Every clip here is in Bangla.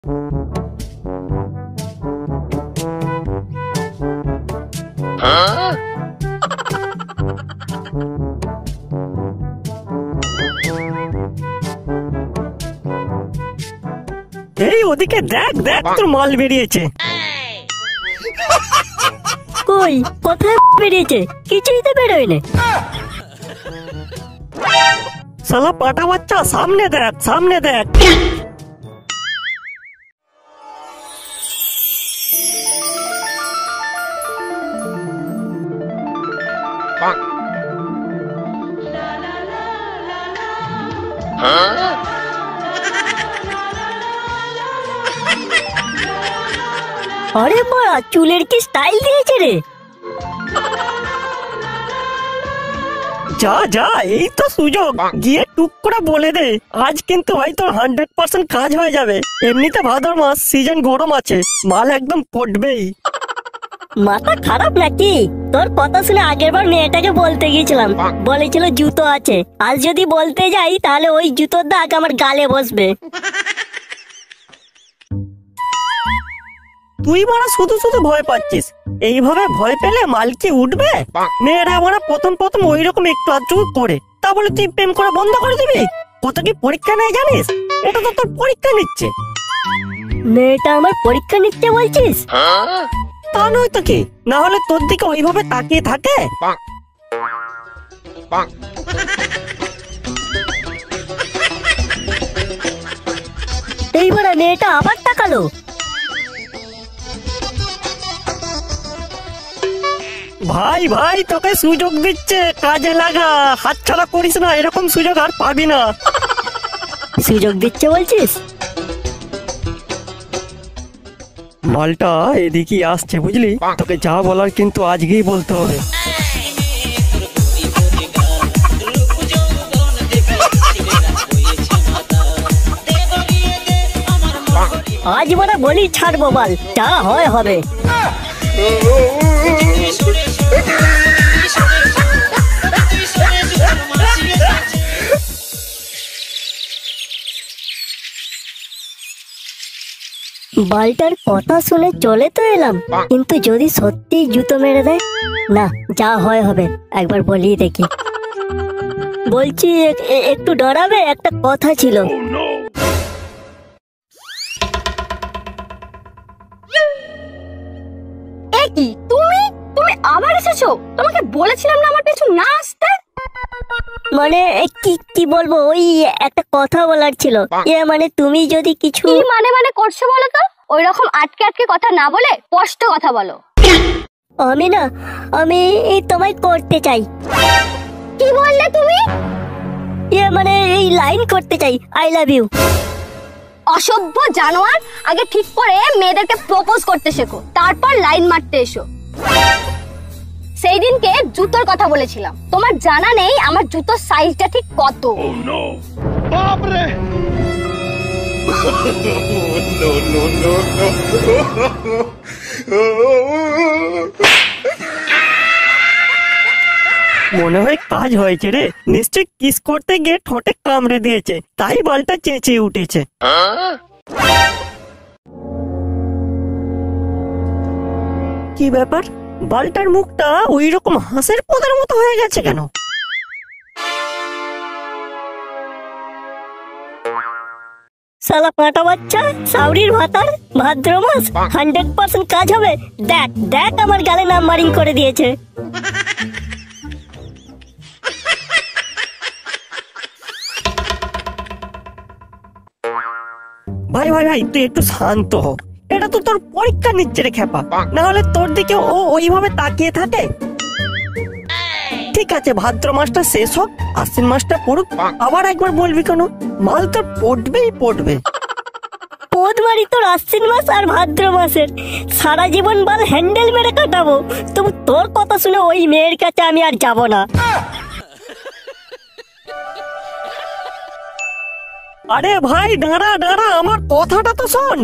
এই ওদিকে দেখ দেখ, তোর মাল বেরিয়েছে। কই কোথায় বেরিয়েছে? কিছুই তো বেরোয়নি। শালা পাটা বাচ্চা, সামনে দেখ সামনে দেখ। আরে বাড়া, চুলের কি স্টাইল দিয়েছে রে। যা যা, এই তো সুযোগ, গিয়ে টুক করে বলে দে আজ কিন্তু ভাই তোর 100% কাজ হয়ে যাবে। এমনিতে ভাদ্র মাস, সিজন গরম আছে, মাল একদম পড়বেই। মাথা খারাপ নাকি? তোর কথা শুনে আগের বার মেয়েটাকে বলতে গিয়েছিলাম, বলেছিল জুতো আছে। আজ যদি বলতে যাই তাহলে ওই জুতোর দাগ আমার গালে বসবে। তুই মারা শুধু শুধু ভয় পাচ্ছিস। এইভাবে ভয় পেলে মাল কি উঠবে? মেয়েরা আমরা প্রথম প্রথম ওই রকম একটু আধটু করে, তা বলে তুই প্রেম করা বন্ধ করে দিবি? কত কি পরীক্ষা নেই জানিস? এটা তো তোর পরীক্ষা নিচ্ছে। মেয়েটা আমার পরীক্ষা নিচ্ছে বলছিস? তা নয় তো কি, না হলে তোর দিকে ওইভাবে তাকিয়ে থাকে? এইবার মেয়েটা আবার তাকালো। ভাই ভাই, তোকে সুযোগ দিচ্ছে, কাজে লাগা, হাতছাড়া করিস না, এরকম সুযোগ আর পাবি না। সুযোগ দিচ্ছে বলছিস? মালটা এদিকে আসছে বুঝলি, তোকে যা বলার কিন্তু আজকেই বলতে হবে। আজ বড় বলি ছাড়বো বাল, যা হয় হবে। বালটার কথা শুনে চলে তো এলাম, কিন্তু যদি সত্যি জুতো মেরে দেয়, না যা হয় হবে, একবার বলিয়ে দেখি। বলছি একটু ডরাবে, একটা কথা ছিল। কি তুমি তুমি আবার এসেছো? তোমাকে বলেছিলাম না আমার পিছু না আসতে। মানে কি কি বলবো, ওই একটা কথা বলার ছিল। মানে তুমি যদি কিছু মানে করছো বলো তো। ওই রকম আটকে আটকে কথা না বলে স্পষ্ট কথা বলো। আমি না, আমি তোমায় করতে চাই। কি বললে তুমি? মানে এই লাইন করতে চাই, আই লাভ ইউ। অসভ্য জানোয়ার, আগে ঠিক করে মেয়েদেরকে প্রপোজ করতে শেখো, তারপর লাইন মারতে এসো। সেই দিনকে জুতোর কথা বলেছিলাম, তোমার জানা নেই আমার জুতোর সাইজটা ঠিক কত? বাপরে! মনে হয় কাজ হয়েছে রে, নিশ্চয় কিস করতে গিয়ে ঠোঁটে কামড়ে দিয়েছে, তাই বালটা চেঁচিয়ে উঠেছে। কি ব্যাপার, বালটার মুখটা ওই রকম হাঁসের পোদার মতো হয়ে গেছে কেন? শালা পাটা বাচ্চা, সাউরির ভাতার, ভাদ্র মাস 100% কাজ হবে। দেখ দেখ, আমার গালে নাম্বারিং করে দিয়েছে। ভাই ভাই ভাই, তুই একটু শান্ত হ, এটা তো তোর পরীক্ষা নিচ্ছে রে খেপা, না হলে তোর দিকে ও ওইভাবে তাকিয়ে থাকে? ঠিক আছে, ভাদ্র মাসটা শেষ হোক, আশ্বিন মাসটা পড়ুক, আবার একবার বলবি কেন? মাল তো পড়বেই পড়বে। পোদমারি তোর আশ্বিন মাস আর ভাদ্র মাসের, সারা জীবন বাল হ্যান্ডেল মেরে কাটাবো। তবু তোর কথা শুনে ওই মেয়ের কাছে আমি আর যাব না। আরে ভাই দাঁড়া দাঁড়া, আমার কথাটা তো শোন।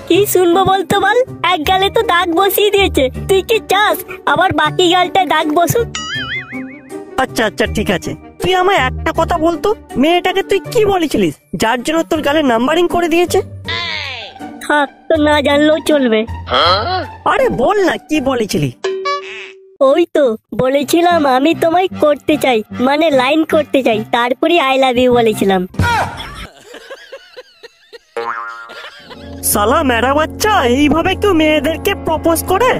কি শুনবো বলতো বল? এক গালে তো দাগ বসিয়ে দিয়েছে, তুই কি চাস আবার বাকি গালটায় দাগ বসুক? আচ্ছা আচ্ছা ঠিক আছে, তুই আমায় একটা কথা বলতো, মেয়েটাকে তুই কি বলেছিলিস যার জন্য তোর গালে নাম্বারিং করে দিয়েছে? থাক, তো না জানলেও চলবে। আরে বল না কি বলেছিলি। ওই তো বলেছিলাম আমি তোমায় করতে চাই, মানে লাইন করতে চাই, তারপরে আই লাভ ইউ বলেছিলাম। শালা মেরা বাচ্চা, এইভাবে কেউ মেয়েদেরকে প্রপোজ করে?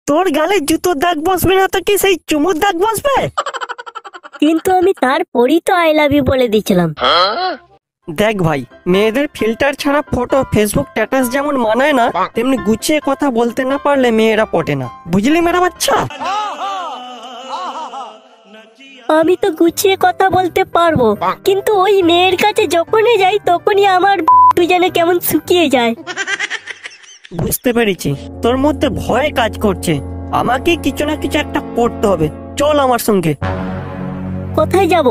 তোর গালে জুতোর দাগ বসবে না তো কি সেই চুমুর দাগ বসবে? কিন্তু আমি তারপরেই তো আই লাভ ইউ বলে দিয়েছিলাম। দেখ ভাই, মেয়েদের ফিল্টার ছাড়া ফটো ফেসবুক স্ট্যাটাস যেমন মানায় না, তেমনি গুছিয়ে কথা বলতে না পারলে মেয়েরা পটে না, বুঝলি মেরা বাচ্চা? আমি তো গুছিয়ে কথা বলতে পারবো, কিন্তু ওই মেয়ের কাছে যখনই যাই তখনই আমার তুই যেন কেমন শুকিয়ে যায়। বুঝতে পেরেছি, তোর মধ্যে ভয় কাজ করছে। আমাকে কিছু না কিছু একটা করতে হবে, চল আমার সঙ্গে। কোথায় যাব?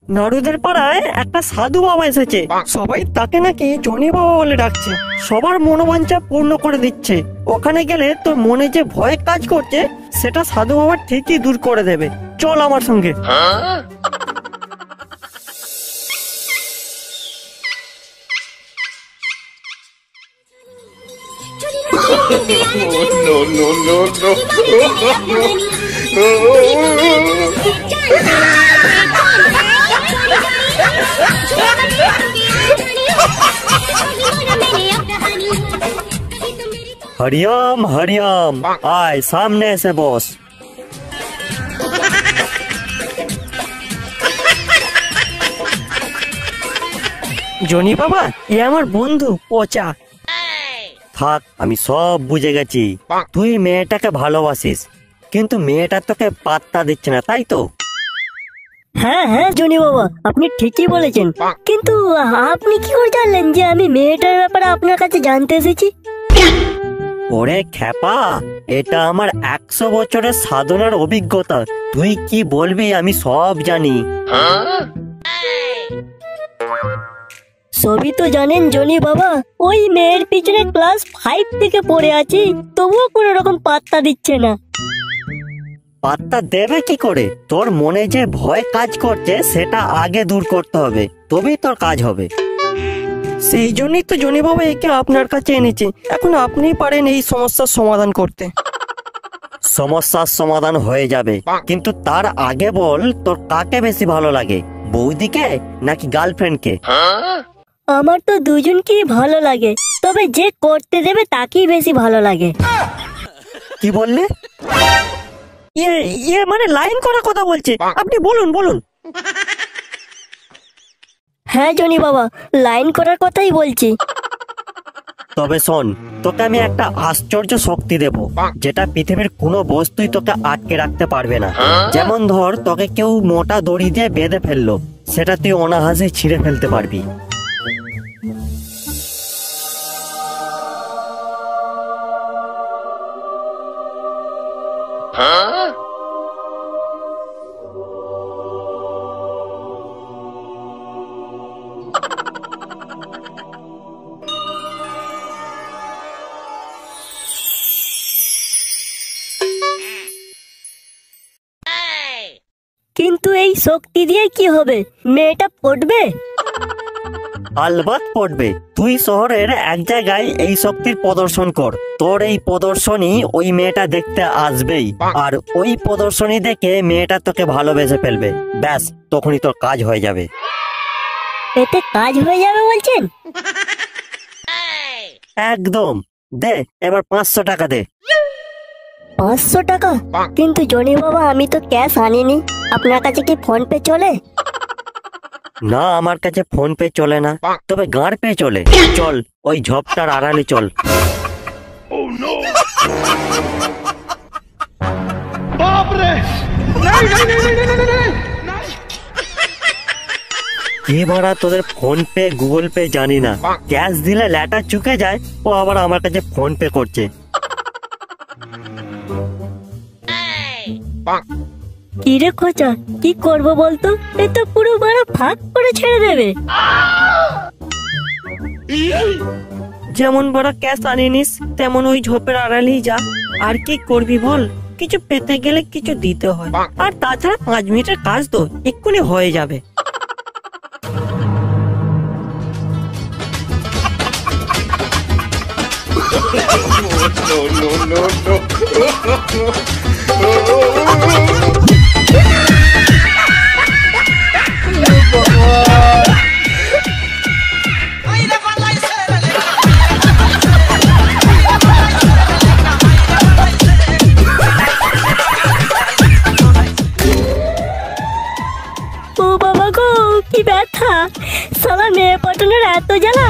নাড়ুদের পাড়ায় একটা সাধু বাবা এসেছে, সবাই তাকে নাকি জনি বাবা বলে ডাকছে, সবার মনোবাঞ্ছা পূর্ণ করে দিচ্ছে। ওখানে গেলে তোর মনে যে ভয় কাজ করছে সেটা সাধু বাবা ঠিকই দূর করে দেবে, চল আমার সঙ্গে। No, no, no, Hariom Hariom, आय सामने से बॉस। জনি বাবা, এ আমার বন্ধু পচা। থাক, আমি সব বুঝে গেছি। তুই মেয়েটাকে ভালোবাসিস, কিন্তু মেয়েটা তোকে পাত্তা দিচ্ছে না, তাই তো? হ্যাঁ হ্যাঁ জনি বাবা, আপনি ঠিকই বলেছেন, কিন্তু আপনি কি করে জানলেন যে আমি মেয়েটার ব্যাপারে আপনার কাছে জানতে এসেছি? ওরে খ্যাপা, এটা আমার 100 বছরের সাধনার অভিজ্ঞতা। তুই কি বলবি আমি সব জানি। সবই তো জানেন জনি বাবা, ওই মেয়ের পিছনে ক্লাস 5 থেকে পড়ে আছি, তবুও কোনো রকম পাত্তা দিচ্ছে না। পাত্তা দেবে কি করে? তোর মনে যে ভয় কাজ করছে সেটা আগে দূর করতে হবে, তবেই তোর কাজ হবে। সেই জন্যই তো জনি বাবা একে আপনার কাছে এনেছে। এখন আপনিই পারেন এই সমস্যার সমাধান করতে। সমস্যার সমাধান হয়ে যাবে, কিন্তু তার আগে বল তোর কাকে বেশি ভালো লাগে, বৌদিকে নাকি গার্লফ্রেন্ডকে? আমার তো দুজনকেই ভালো লাগে, তবে যে করতে দেবে তাকেই বেশি ভালো লাগে। কি বললে? ইয়ে মানে লাইন করার কথা বলছে, আপনি বলুন বলুন। হ্যাঁ জনি বাবা, লাইন করার কথাই বলছি। তবে শোন, তোকে আমি একটা আশ্চর্য শক্তি দেব, যেটা পৃথিবীর কোনো বস্তুই তোকে আটকে রাখতে পারবে না। যেমন ধর, তোকে কেউ মোটা দড়ি দিয়ে বেঁধে ফেললো, সেটা তুই অনায়াসে ছিঁড়ে ফেলতে পারবি। কিন্তু এই শক্তি দিয়ে কি হবে? মেয়েটা পড়বে? আলবাত পড়বে। তুই শহরের এক জায়গায় এই শক্তির প্রদর্শন কর, তোর এই প্রদর্শনী ওই মেয়েটা দেখতে আসবেই, আর ওই প্রদর্শনী দেখে মেয়েটা তোকে ভালোবেসে ফেলবে। ব্যাস, তখনই তোর কাজ হয়ে যাবে। এতে কাজ হয়ে যাবে বলছেন? একদম। দে এবার 500 টাকা দে। 500 টাকা? কিন্তু জনি বাবা, আমি তো ক্যাশ আনিনি। আপনার কাছে কি ফোন পে চলে? না, আমার কাছে ফোন পে চলে না, তবে গাঁড় পে চলে। চল ওই ঝোপটার আড়ালে চল। Oh no! बाप रे! नहीं नहीं नहीं नहीं नहीं नहीं नहीं! কি ভাড়া তোদের ফোন পে গুগল পে জানি না, ক্যাশ দিলে ল্যাটার চুকে যায়, ও আবার আমার কাছে ফোন পে করছে। কি রে খোঁচা, কি করবো বলতো? এ তো পুরো বড় ফাঁক করে ছেড়ে দেবে। যেমন বড় ক্যাশ আনিনিস, তেমন ওই ঝোপের আড়ালেই যা। আর কি করবি বল? কিছু পেতে গেলে কিছু দিতে হয়, আর তাছাড়া 5 মিনিটের কাজ তো এক্ষুনি হয়ে যাবে। ও বাবা গো, কি ব্যথা! সালা মেয়ে পটানোর এত জ্বালা।